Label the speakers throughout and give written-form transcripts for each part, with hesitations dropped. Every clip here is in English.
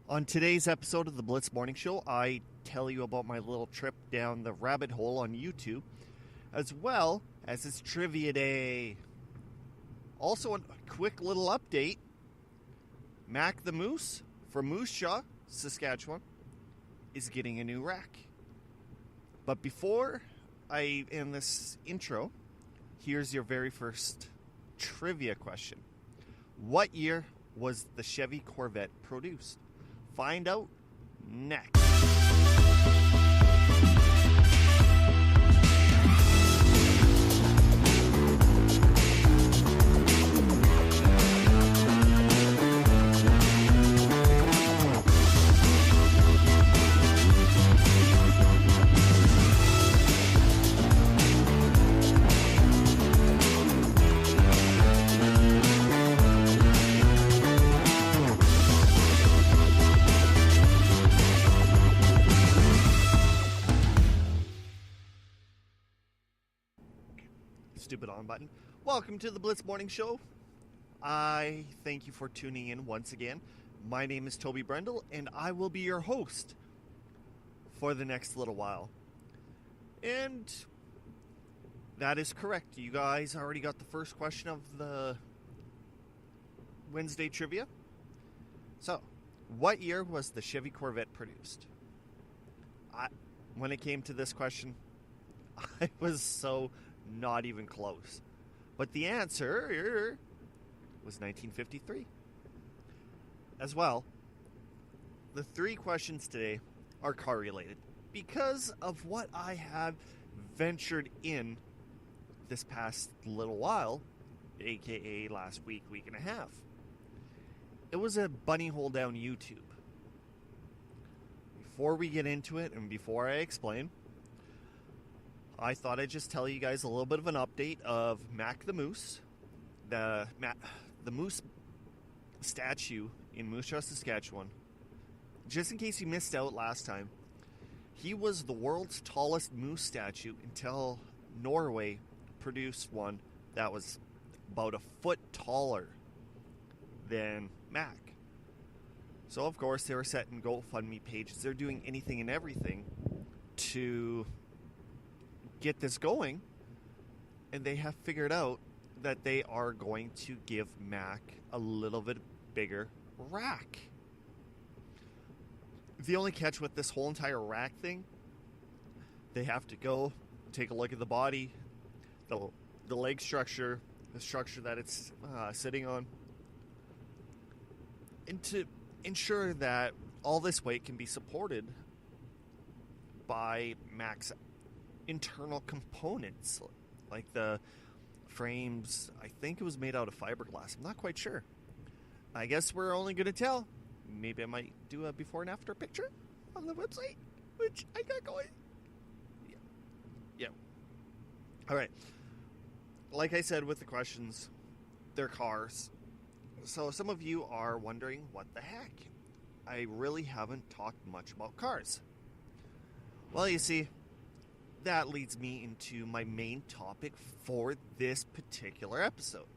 Speaker 1: On today's episode of the Blitz Morning Show, I tell you about my little trip down the rabbit hole on YouTube, as well as it's Trivia Day. Also, a quick little update. Mac the Moose from Moose Jaw, Saskatchewan, is getting a new rack. But before I end this intro, here's your very first trivia question. What year was the Chevy Corvette produced? Find out next. Stupid on button. Welcome to the Blitz Morning Show. I thank you for tuning in once again. My name is Toby Brendel, and I will be your host for the next little while. And that is correct. You guys already got the first question of the Wednesday trivia. So, what year was the Chevy Corvette produced? When it came to this question, I was so not even close. But the answer was 1953. As well, the three questions today are car related because of what I have ventured in this past little while, aka last week and a half. It was a bunny hole down YouTube. Before we get into it and before I explain, I thought I'd just tell you guys a little bit of an update of Mac the Moose, the moose statue in Moose Jaw, Saskatchewan. Just in case you missed out last time, he was the world's tallest moose statue until Norway produced one that was about a foot taller than Mac. So of course they were setting GoFundMe pages. They're doing anything and everything to get this going, and they have figured out that they are going to give Mac a little bit bigger rack. The only catch with this whole entire rack thing, they have to go take a look at the body, the leg structure, the structure that it's sitting on, and to ensure that all this weight can be supported by Mac's internal components, like the frames. I think it was made out of fiberglass. I'm not quite sure. I guess we're only going to tell. Maybe I might do a before and after picture on the website, which I got going. Yeah. All right. Like I said with the questions, they're cars. So some of you are wondering, what the heck? I really haven't talked much about cars. Well, you see, that leads me into my main topic for this particular episode.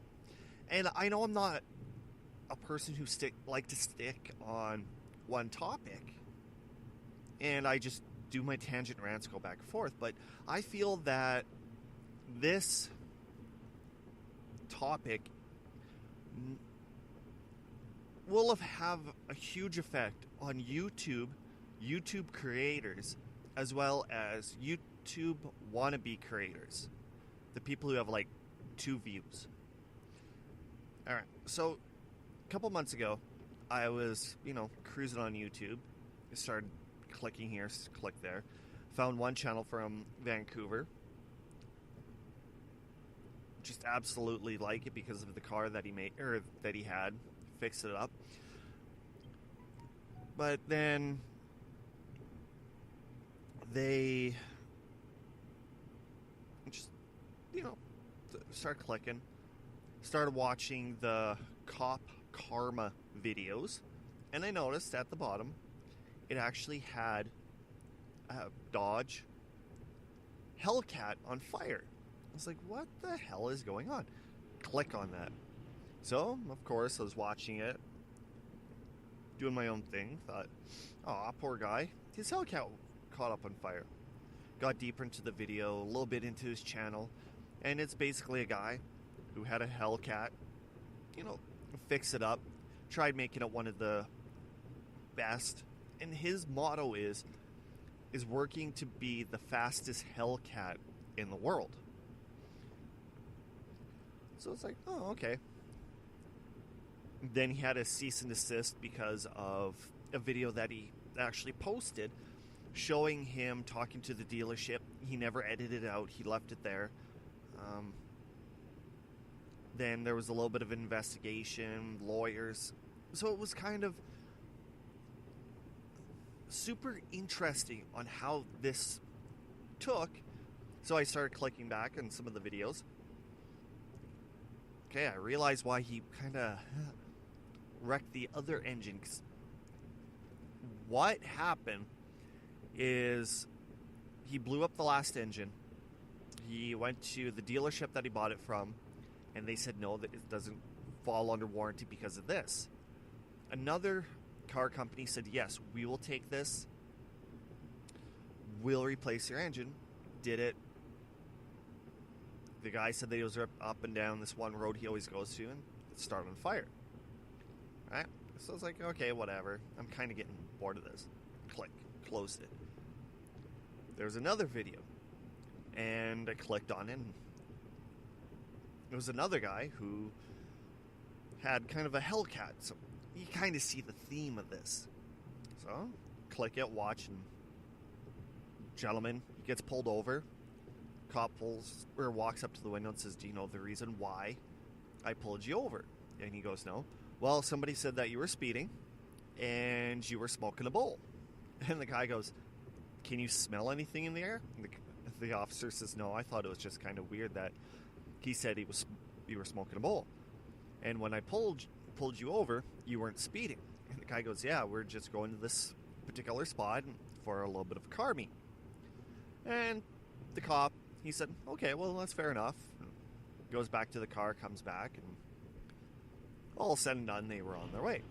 Speaker 1: And I know I'm not a person who like to stick on one topic, and I just do my tangent rants, go back and forth, but I feel that this topic will have a huge effect on YouTube creators, as well as YouTube wannabe creators, the people who have like 2 views. All right, so a couple months ago, I was, cruising on YouTube. I started clicking here, click there. Found one channel from Vancouver. Just absolutely like it because of the car that he made, or that he had. Fixed it up. But then they just, start clicking. Started watching the Cop Karma videos, and I noticed at the bottom it actually had a Dodge Hellcat on fire. I was like, what the hell is going on? Click on that. So, of course, I was watching it, doing my own thing. Thought, oh, poor guy. His Hellcat caught up on fire. Got deeper into the video, a little bit into his channel, and it's basically a guy who had a Hellcat, fix it up, tried making it one of the best, and his motto is working to be the fastest Hellcat in the world. So it's like, oh, okay. Then he had a cease and desist because of a video that he actually posted showing him talking to the dealership. He never edited it out. He left it there. Then there was a little bit of investigation, lawyers. So it was kind of super interesting on how this took. So I started clicking back on some of the videos. Okay, I realized why he kind of wrecked the other engine. 'Cause what happened is he blew up the last engine. He went to the dealership that he bought it from, and they said no, that it doesn't fall under warranty because of this. Another car company said, yes, we will take this. We'll replace your engine. Did it. The guy said that he was up and down this one road he always goes to, and it started on fire. Right? So I was like, okay, whatever. I'm kind of getting bored of this. Click. Closed it. There was another video, and I clicked on it, and it was another guy who had kind of a Hellcat. So you kind of see the theme of this. So click it, watch, and gentleman, he gets pulled over. Cop walks up to the window and says, do you know the reason why I pulled you over? And he goes, no. Well, somebody said that you were speeding and you were smoking a bowl. And the guy goes, can you smell anything in the air? And the officer says, no, I thought it was just kind of weird that he said you were smoking a bowl. And when I pulled you over, you weren't speeding. And the guy goes, yeah, we're just going to this particular spot for a little bit of a car meet. And the cop, he said, okay, well, that's fair enough. Goes back to the car, comes back, and all said and done, they were on their way.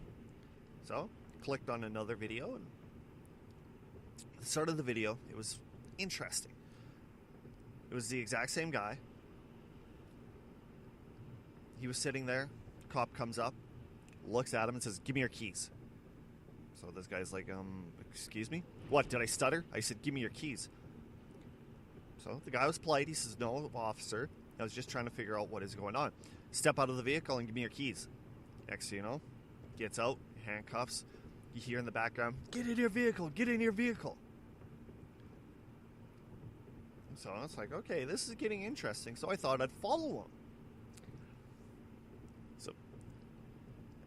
Speaker 1: So, clicked on another video, and at the start of the video, it was interesting. It was the exact same guy. He was sitting there. Cop comes up, looks at him, and says, give me your keys. So this guy's like, excuse me? What, did I stutter? I said, give me your keys. So the guy was polite. He says, no, officer. I was just trying to figure out what is going on. Step out of the vehicle and give me your keys. Next thing you know, gets out, handcuffs. You hear in the background, get in your vehicle, get in your vehicle. So it's like, okay, this is getting interesting. So I thought I'd follow him. So,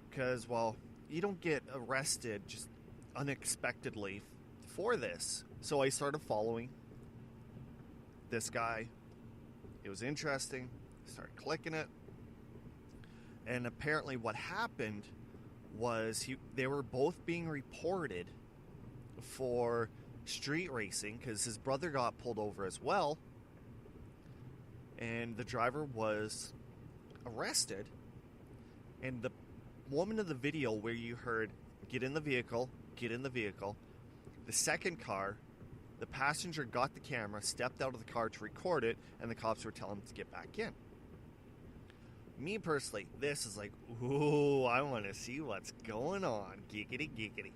Speaker 1: because, well, you don't get arrested just unexpectedly for this. So I started following this guy. It was interesting. Started clicking it. And apparently what happened was they were both being reported for street racing because his brother got pulled over as well. And the driver was arrested. And the woman in the video where you heard, get in the vehicle, the second car, the passenger got the camera, stepped out of the car to record it, and the cops were telling him to get back in. Me personally, this is like, ooh, I want to see what's going on. Giggity, giggity.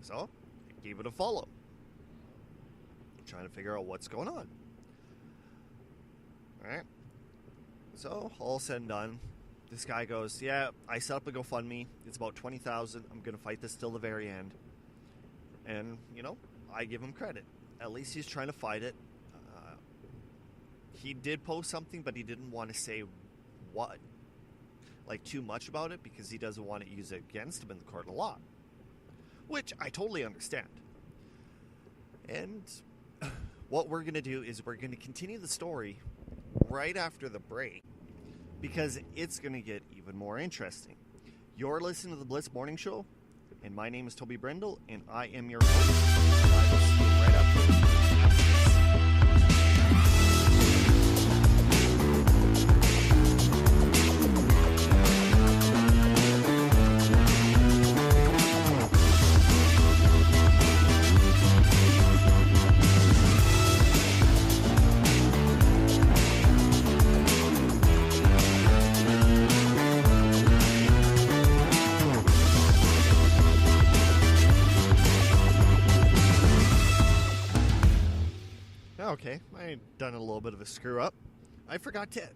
Speaker 1: So, I gave it a follow. Trying to figure out what's going on. Alright. So, all said and done, this guy goes, yeah, I set up a GoFundMe. It's about $20,000. I'm going to fight this till the very end. And, I give him credit. At least he's trying to fight it. He did post something, but he didn't want to say what, too much about it, because he doesn't want to use it against him in the court of law, which I totally understand. And what we're going to do is we're going to continue the story right after the break, because it's going to get even more interesting. You're listening to the Blitz Morning Show, and my name is Toby Brendel, and I am your host. And I will see you right after this. Okay, I done a little bit of a screw up. I forgot to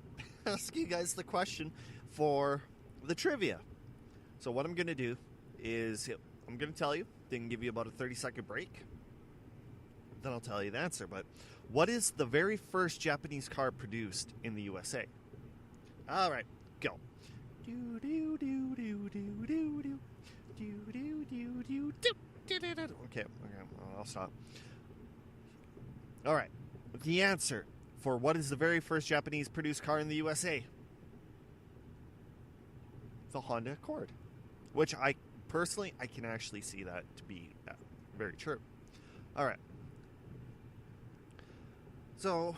Speaker 1: ask you guys the question for the trivia. So what I'm going to do is I'm going to tell you, then give you about a 30-second break. Then I'll tell you the answer. But what is the very first Japanese car produced in the USA? All right, go. Okay, I'll stop. All right, the answer for what is the very first Japanese produced car in the USA? The Honda Accord, which I personally, I can actually see that to be very true. All right. So,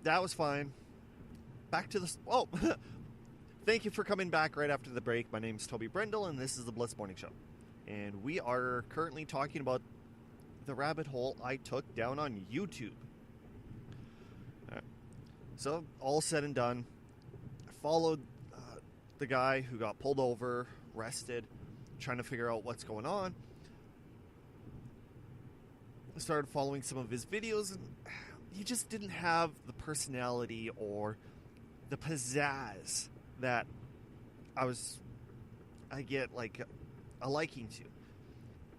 Speaker 1: that was fine. Back to the... Oh, thank you for coming back right after the break. My name is Toby Brendel, and this is the Blitz Morning Show. And we are currently talking about the rabbit hole I took down on YouTube. All right. So, all said and done, I followed the guy who got pulled over, arrested, trying to figure out what's going on. I started following some of his videos, and he just didn't have the personality or the pizzazz that I get like a liking to.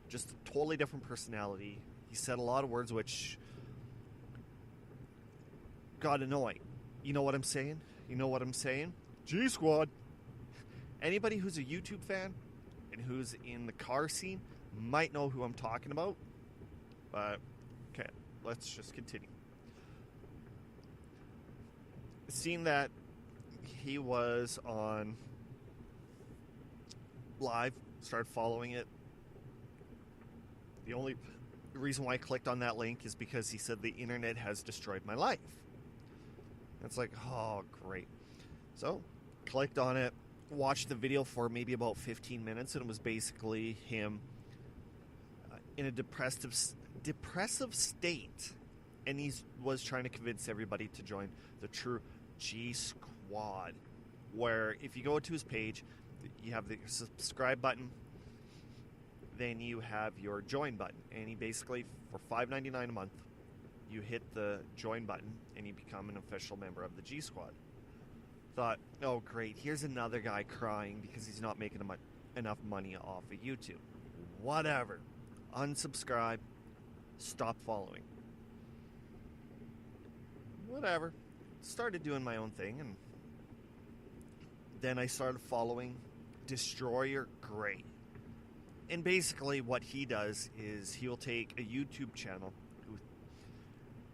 Speaker 1: Just a totally different personality. He said a lot of words which got annoying. You know what I'm saying? You know what I'm saying? G Squad. Anybody who's a YouTube fan and who's in the car scene might know who I'm talking about. But, okay, let's just continue. Seeing that he was on live, started following it. The only reason why I clicked on that link is because he said the internet has destroyed my life. It's like, oh, great. So, clicked on it, watched the video for maybe about 15 minutes, and it was basically him in a depressive state, and he was trying to convince everybody to join the true G Squad, where if you go to his page, you have the subscribe button, then you have your join button, and he basically, for $5.99 a month, you hit the join button and you become an official member of the G Squad. Thought, oh great, here's another guy crying because he's not making enough money off of YouTube. Whatever. Unsubscribe. Stop following. Whatever. Started doing my own thing, and then I started following Destroyer Gray. And basically what he does is he'll take a YouTube channel who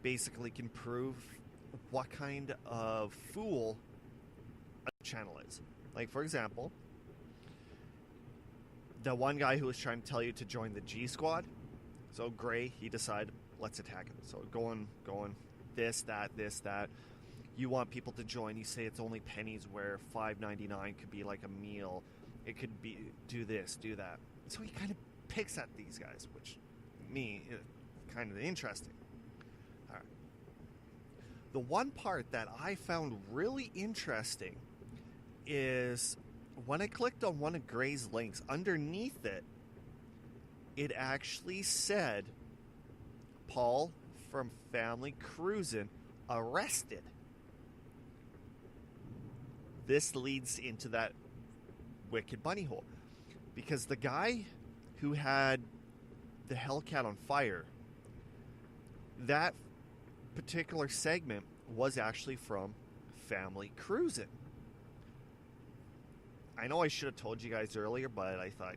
Speaker 1: basically can prove what kind of fool a channel is. Like, for example, the one guy who was trying to tell you to join the G Squad, so Gray, he decided, let's attack him. So going, this, that. You want people to join, you say it's only pennies, where $5.99 could be like a meal. It could be, do this, do that. So he kind of picks at these guys, which, me, is kind of interesting. All right. The one part that I found really interesting is when I clicked on one of Gray's links, underneath it, it actually said Paul from Family Cruisin' arrested. This leads into that wicked bunny hole, because the guy who had the Hellcat on fire, that particular segment was actually from Family Cruisin'. I know I should have told you guys earlier, but I thought,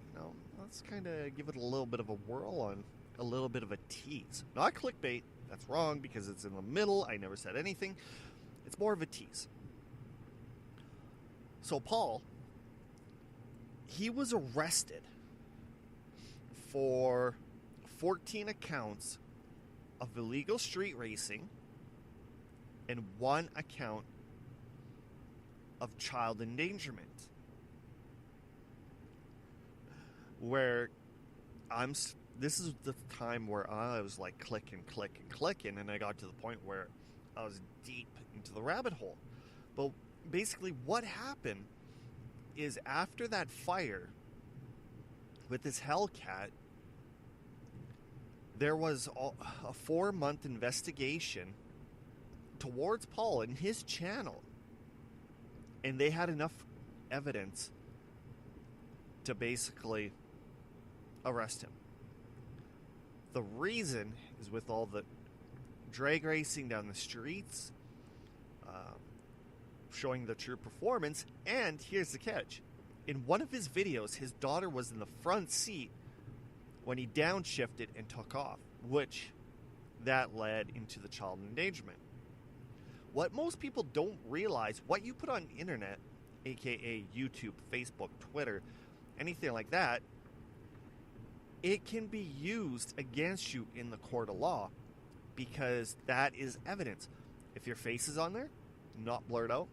Speaker 1: let's kind of give it a little bit of a whirl on a little bit of a tease. Not clickbait. That's wrong because it's in the middle. I never said anything. It's more of a tease. So Paul, he was arrested for 14 accounts of illegal street racing and 1 account of child endangerment. Where this is the time where I was like clicking, and I got to the point where I was deep into the rabbit hole. But basically what happened is after that fire with this Hellcat, there was a 4-month investigation towards Paul and his channel, and they had enough evidence to basically arrest him. The reason is with all the drag racing down the streets, showing the true performance, and here's the catch. In one of his videos, his daughter was in the front seat when he downshifted and took off, which that led into the child endangerment. What most people don't realize, what you put on the internet, aka YouTube, Facebook, Twitter, anything like that, it can be used against you in the court of law because that is evidence. If your face is on there, not blurred out,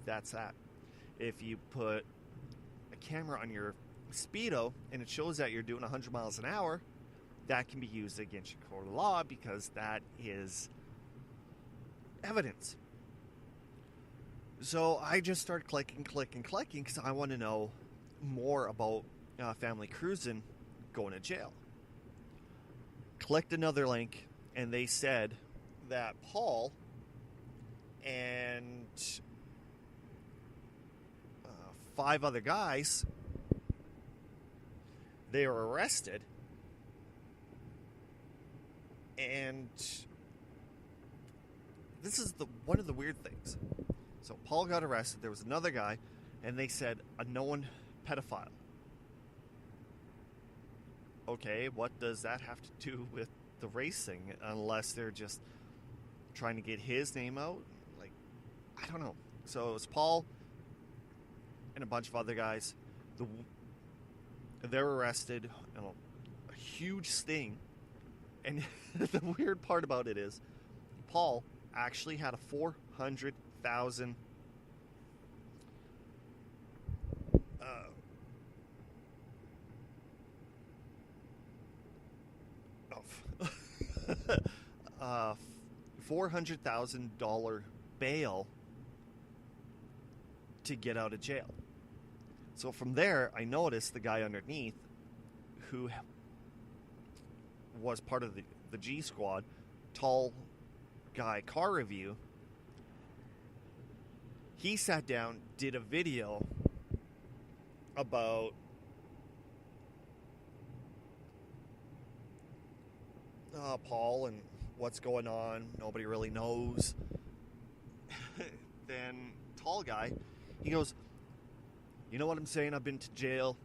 Speaker 1: that's that. If you put a camera on your Speedo and it shows that you're doing 100 miles an hour, that can be used against you in court of law because that is evidence. So I just started clicking because I want to know more about Family Cruising going to jail. Clicked another link, and they said that Paul and 5 other guys, they were arrested, and this is one of the weird things. So Paul got arrested, there was another guy, and they said a known pedophile. Okay, what does that have to do with the racing, unless they're just trying to get his name out? Like, I don't know. So it was Paul and a bunch of other guys. They're arrested, a huge sting. And the weird part about it is, Paul actually had a $400,000 $400,000 bail to get out of jail. So from there, I noticed the guy underneath, who was part of the G Squad, tall guy car review, he sat down, did a video about Paul and what's going on. Nobody really knows. Then tall guy, he goes, you know what I'm saying? I've been to jail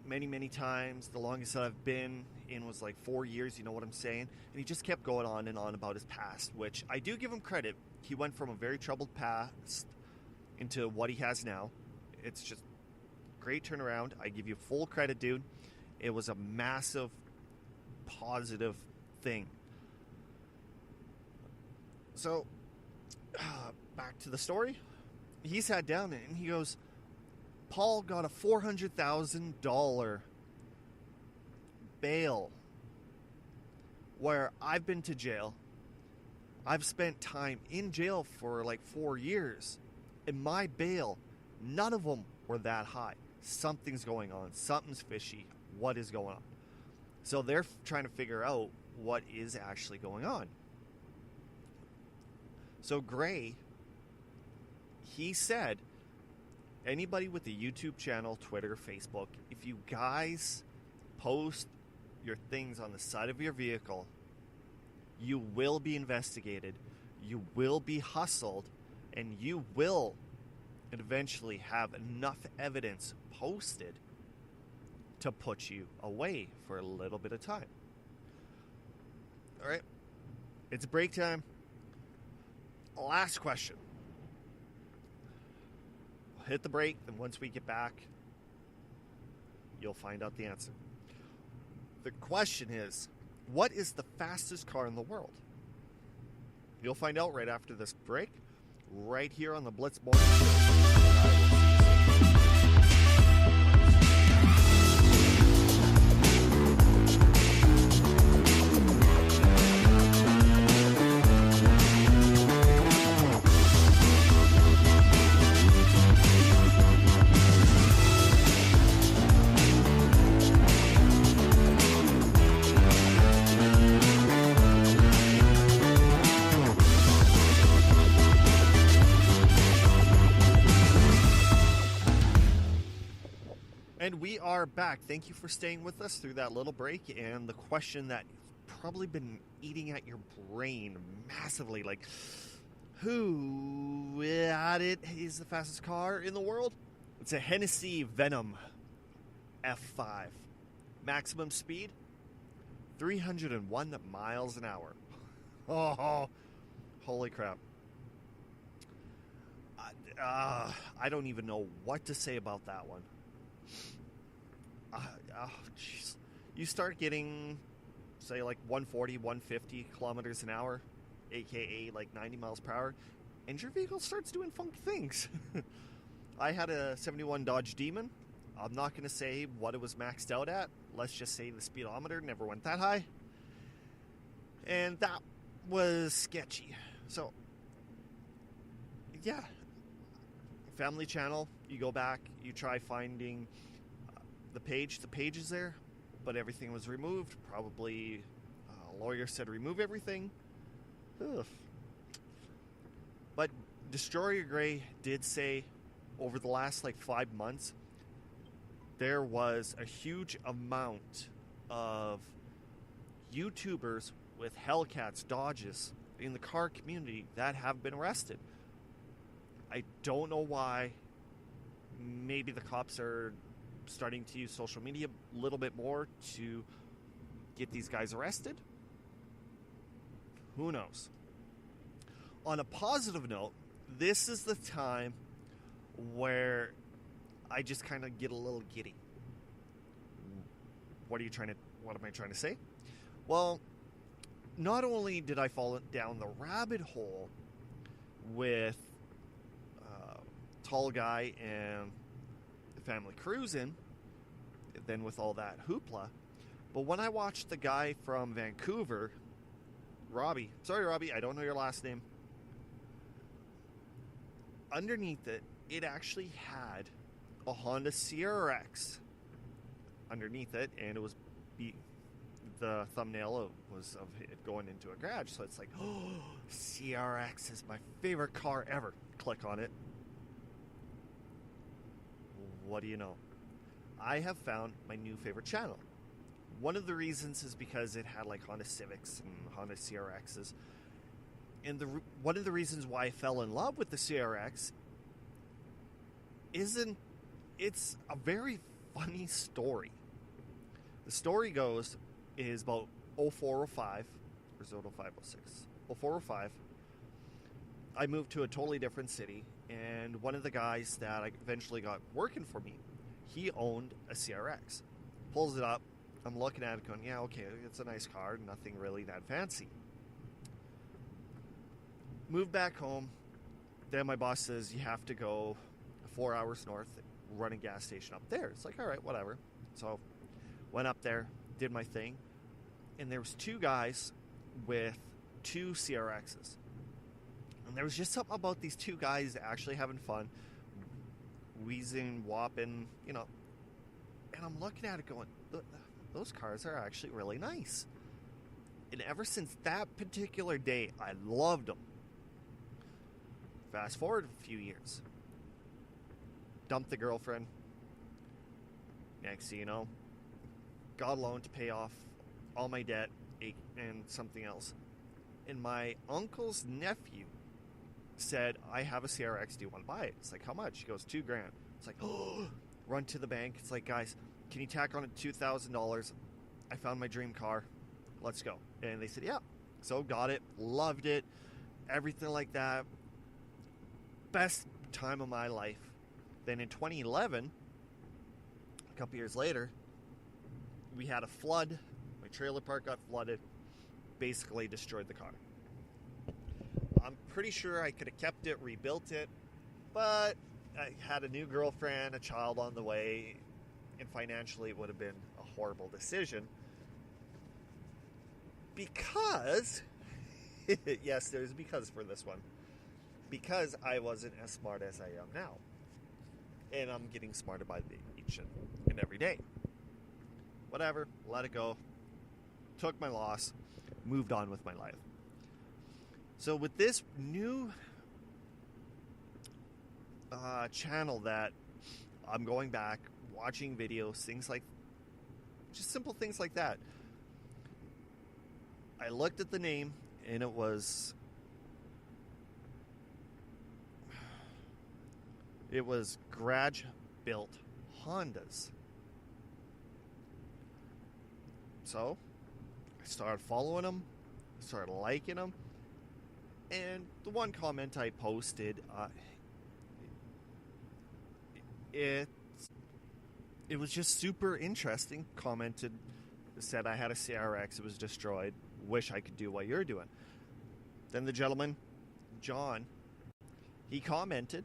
Speaker 1: many times. The longest that I've been in was like 4 years. You know what I'm saying? And he just kept going on and on about his past, which I do give him credit. He went from a very troubled past into what he has now. It's just great turnaround. I give you full credit, dude. It was a massive positive thing. So, back to the story. He sat down and he goes, Paul got a $400,000 bail, where I've been to jail. I've spent time in jail for like 4 years. And my bail, none of them were that high. Something's going on. Something's fishy. What is going on? So they're trying to figure out what is actually going on. So Gray, he said, anybody with a YouTube channel, Twitter, Facebook, if you guys post your things on the side of your vehicle, you will be investigated, you will be hustled, and you will eventually have enough evidence posted to put you away for a little bit of time. All right, it's break time. Last question. I'll hit the break, and once we get back, you'll find out the answer. The question is, what is the fastest car in the world? You'll find out right after this break, right here on the Blitz Morning Show. we are back. Thank you for staying with us through that little break. And the question that probably been eating at your brain massively, like, who at it is the fastest car in the world? It's a Hennessy Venom F5. Maximum speed, 301 miles an hour. Oh, holy crap. I don't even know what to say about that one. Jeez. You start getting, say, like 140, 150 kilometers an hour, aka like 90 miles per hour, and your vehicle starts doing funky things. I had a 71 Dodge Demon. I'm not going to say what it was maxed out at. Let's just say the speedometer never went that high. And that was sketchy. So, yeah. Family Channel, you go back, you try finding the page. The page is there, but everything was removed. Probably a lawyer said remove everything. Ugh. But Destroyer Gray did say over the last like 5 months, there was a huge amount of YouTubers with Hellcats, Dodges in the car community that have been arrested. I don't know why. Maybe the cops are starting to use social media a little bit more to get these guys arrested. Who knows? On a positive note, this is the time where I just kind of get a little giddy. What am I trying to say? Well, not only did I fall down the rabbit hole with Tall Guy and the family cruising, then with all that hoopla, but when I watched the guy from Vancouver, Robbie, sorry Robbie, I don't know your last name, underneath it, it actually had a Honda CRX underneath it, and it was the thumbnail was of it going into a garage. So it's like, oh, CRX is my favorite car ever. Click on it. What do you know? I have found my new favorite channel. One of the reasons is because it had like Honda Civics and Honda CRXs. And one of the reasons why I fell in love with the CRX it's a very funny story. The story goes is about 0405, or is it 0506? 0405. I moved to a totally different city, and one of the guys that I eventually got working for me, he owned a CRX. Pulls it up. I'm looking at it going, yeah, okay, it's a nice car, nothing really that fancy. Moved back home. Then my boss says, you have to go 4 hours north, run a gas station up there. It's like, all right, whatever. So went up there, did my thing, and there was two guys with two CRXs. And there was just something about these two guys actually having fun, wheezing, whopping, you know. And I'm looking at it going, those cars are actually really nice. And ever since that particular day, I loved them. Fast forward a few years. Dumped the girlfriend. Next thing you know, got a loan to pay off all my debt and something else. And my uncle's nephew said, I have a CRX, do you want to buy it? It's like, how much? He goes, $2,000. It's like, oh, run to the bank. It's like, guys, can you tack on $2,000? I found my dream car. Let's go. And they said, yeah. So got it, loved it, everything like that. Best time of my life. Then in 2011, a couple years later, we had a flood. My trailer park got flooded. Basically destroyed the car. I'm pretty sure I could have kept it, rebuilt it, but I had a new girlfriend, a child on the way, and financially it would have been a horrible decision. Because, yes, there's a because for this one. Because I wasn't as smart as I am now. And I'm getting smarter by each and every day. Whatever, let it go. Took my loss, moved on with my life. So with this new channel that I'm going back, watching videos, things like, just simple things like that. I looked at the name, and it was Garage Built Hondas. So I started following them, started liking them, and the one comment I posted, it was just super interesting. Commented, said I had a CRX, it was destroyed, wish I could do what you're doing. Then the gentleman, John, he commented,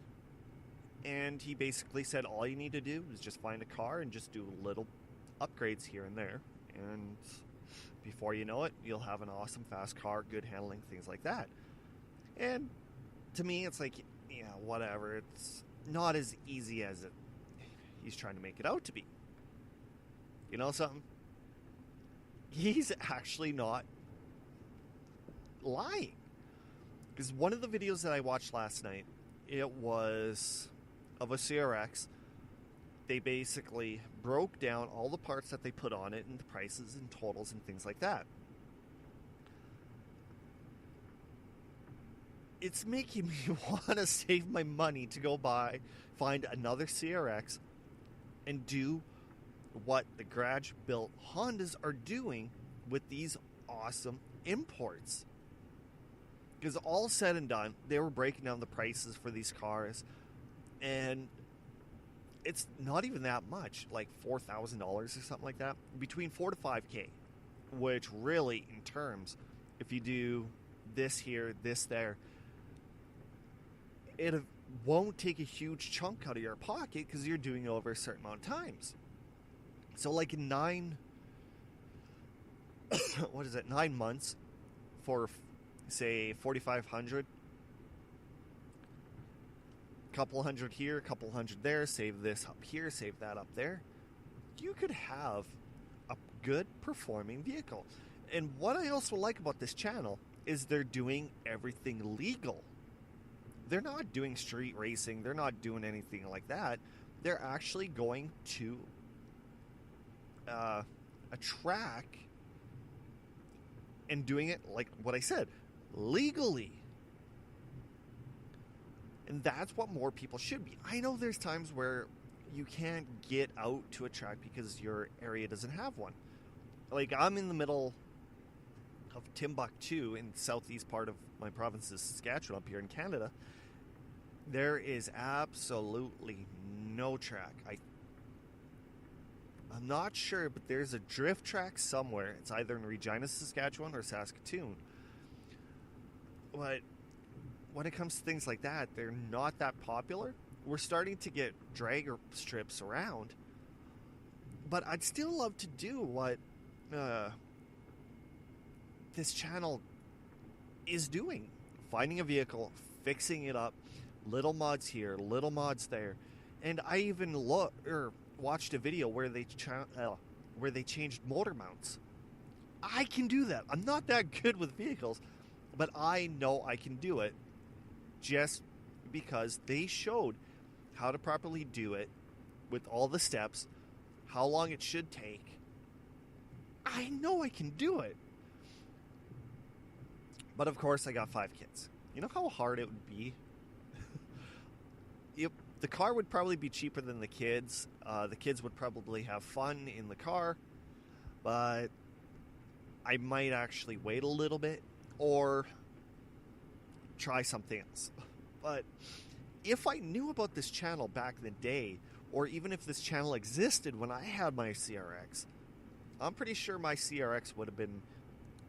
Speaker 1: and he basically said all you need to do is just find a car and just do little upgrades here and there, and before you know it, you'll have an awesome fast car, good handling, things like that. And to me, it's like, yeah, whatever. It's not as easy as he's trying to make it out to be. You know something? He's actually not lying. Because one of the videos that I watched last night, it was of a CRX. They basically broke down all the parts that they put on it and the prices and totals and things like that. It's making me want to save my money to go find another CRX and do what the Garage Built Hondas are doing with these awesome imports. Because all said and done, they were breaking down the prices for these cars, and it's not even that much, like $4,000 or something like that, between $4,000 to $5,000, which really, in terms, if you do this here, this there, it won't take a huge chunk out of your pocket because you're doing it over a certain amount of times. So like in 9 months for, say, $4,500, couple hundred here, couple hundred there, save this up here, save that up there, you could have a good performing vehicle. And what I also like about this channel is they're doing everything legal. They're not doing street racing, they're not doing anything like that. They're actually going to a track and doing it, like what I said, legally. And that's what more people should be. I know there's times where you can't get out to a track because your area doesn't have one. Like, I'm in the middle of Timbuktu in the southeast part of my province of Saskatchewan up here in Canada. There is absolutely no track. I'm not sure, but there's a drift track somewhere. It's either in Regina, Saskatchewan or Saskatoon. But when it comes to things like that, they're not that popular. We're starting to get dragger strips around. But I'd still love to do what this channel is doing. Finding a vehicle, fixing it up, little mods here, little mods there. And I even watched a video where they changed motor mounts. I can do that. I'm not that good with vehicles, but I know I can do it just because they showed how to properly do it with all the steps, how long it should take. I know I can do it. But of course, I got 5 kids. You know how hard it would be? The car would probably be cheaper than the kids. The kids would probably have fun in the car. But I might actually wait a little bit or try something else. But if I knew about this channel back in the day, or even if this channel existed when I had my CRX, I'm pretty sure my CRX would have been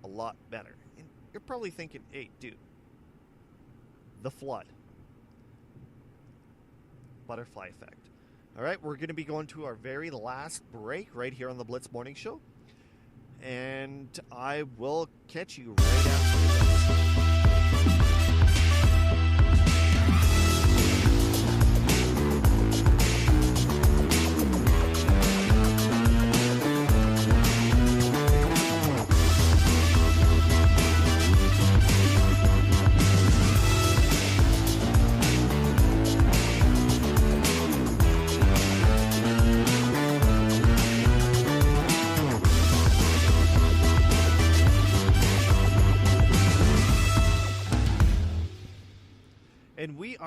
Speaker 1: a lot better. And you're probably thinking, hey, dude, the flood. Butterfly effect. All right, we're going to be going to our very last break right here on the Blitz Morning Show. And I will catch you right after this.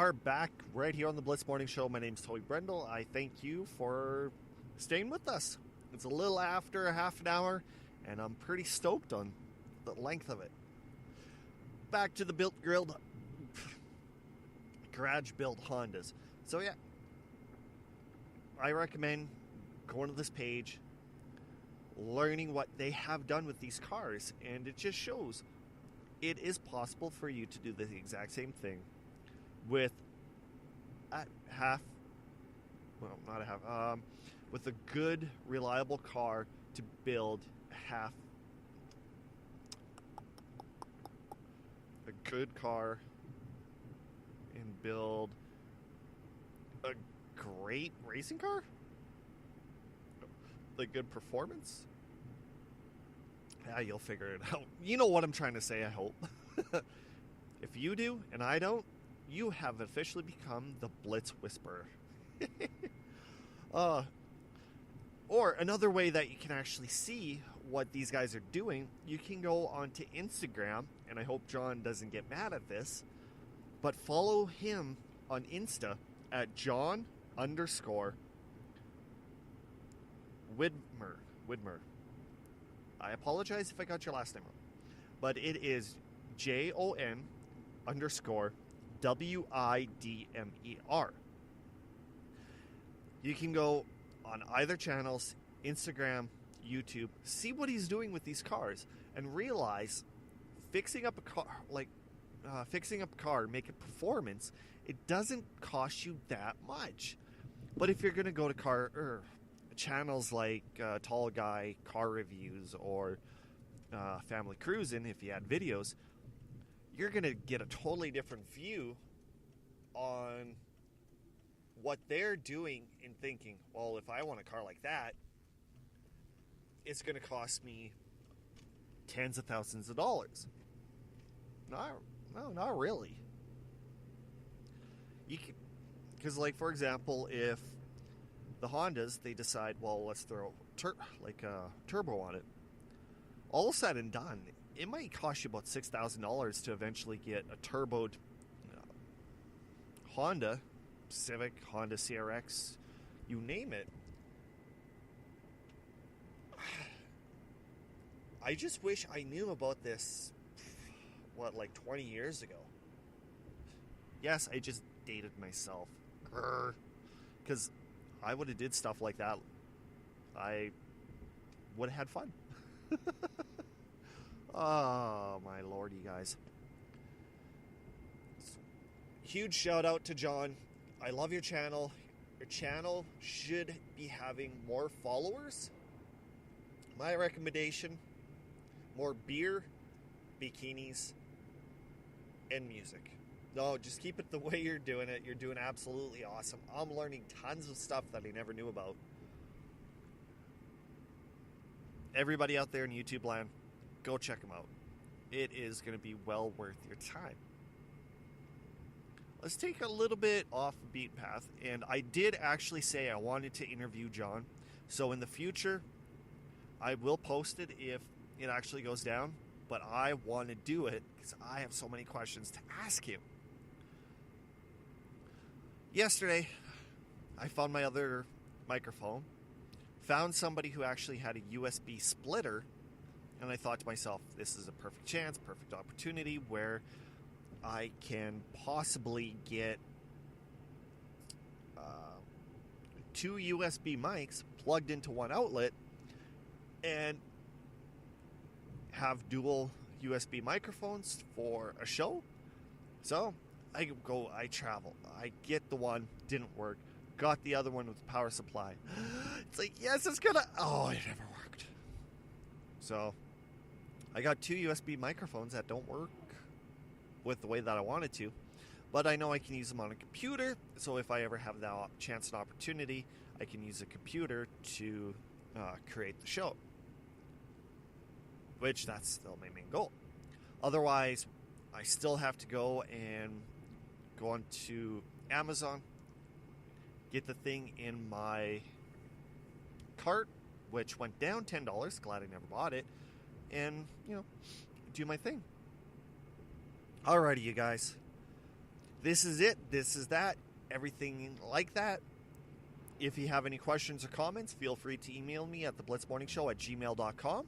Speaker 1: are back right here on the Blitz Morning Show. My name's Toby Brendel. I thank you for staying with us. It's a little after a half an hour, and I'm pretty stoked on the length of it. Back to the built-grilled, garage-built Hondas. So yeah, I recommend going to this page, learning what they have done with these cars, and it just shows it is possible for you to do the exact same thing with with a good, reliable car to build a good car and build a great racing car? Like good performance? Yeah, you'll figure it out. You know what I'm trying to say, I hope. If you do, and I don't, you have officially become the Blitz Whisperer. Or another way that you can actually see what these guys are doing, you can go onto Instagram, and I hope John doesn't get mad at this, but follow him on Insta at John_Widmer. I apologize if I got your last name wrong, but it is JON_WIDMER. You can go on either channels, Instagram, YouTube, see what he's doing with these cars, and realize fixing up a car, make it performance, it doesn't cost you that much. But if you're going to go to channels like Tall Guy Car Reviews or Family Cruisin', if you add videos, you're going to get a totally different view on what they're doing and thinking, well, if I want a car like that, it's going to cost me tens of thousands of dollars. No, not really. You can, because, like, for example, if the Hondas, they decide, well, let's throw turbo on it. All said and done, it might cost you about $6,000 to eventually get a turboed Honda Civic, Honda CRX, you name it. I just wish I knew about this, 20 years ago. Yes, I just dated myself. Because I would have did stuff like that. I would have had fun. Oh, my lord, you guys. Huge shout out to John. I love your channel. Your channel should be having more followers. My recommendation, more beer, bikinis, and music. No, just keep it the way you're doing it. You're doing absolutely awesome. I'm learning tons of stuff that I never knew about. Everybody out there in YouTube land, go check them out. It is going to be well worth your time. Let's take a little bit off the beaten path. And I did actually say I wanted to interview John. So in the future, I will post it if it actually goes down. But I want to do it because I have so many questions to ask him. Yesterday, I found my other microphone. Found somebody who actually had a USB splitter. And I thought to myself, this is a perfect chance, perfect opportunity where I can possibly get 2 USB mics plugged into one outlet and have dual USB microphones for a show. So I travel. I get the one, didn't work. Got the other one with power supply. It's like, yes, it's gonna. Oh, it never worked. So I got 2 USB microphones that don't work with the way that I wanted to, but I know I can use them on a computer, so if I ever have that chance and opportunity, I can use a computer to create the show, which that's still my main goal. Otherwise, I still have to go onto Amazon, get the thing in my cart, which went down $10, glad I never bought it, and, do my thing. Alrighty, you guys. this is it, this is that, everything like that. If you have any questions or comments, feel free to email me at theblitzmorningshow@gmail.com.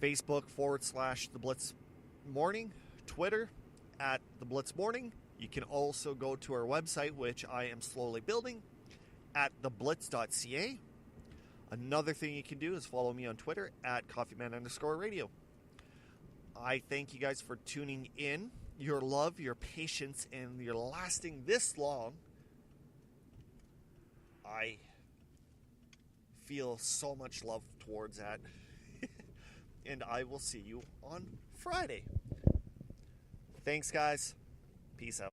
Speaker 1: Facebook / The Blitz Morning. Twitter @The Blitz Morning. You can also go to our website, which I am slowly building, at theblitz.ca. Another thing you can do is follow me on Twitter @coffeeman_radio. I thank you guys for tuning in. Your love, your patience, and your lasting this long. I feel so much love towards that. And I will see you on Friday. Thanks, guys. Peace out.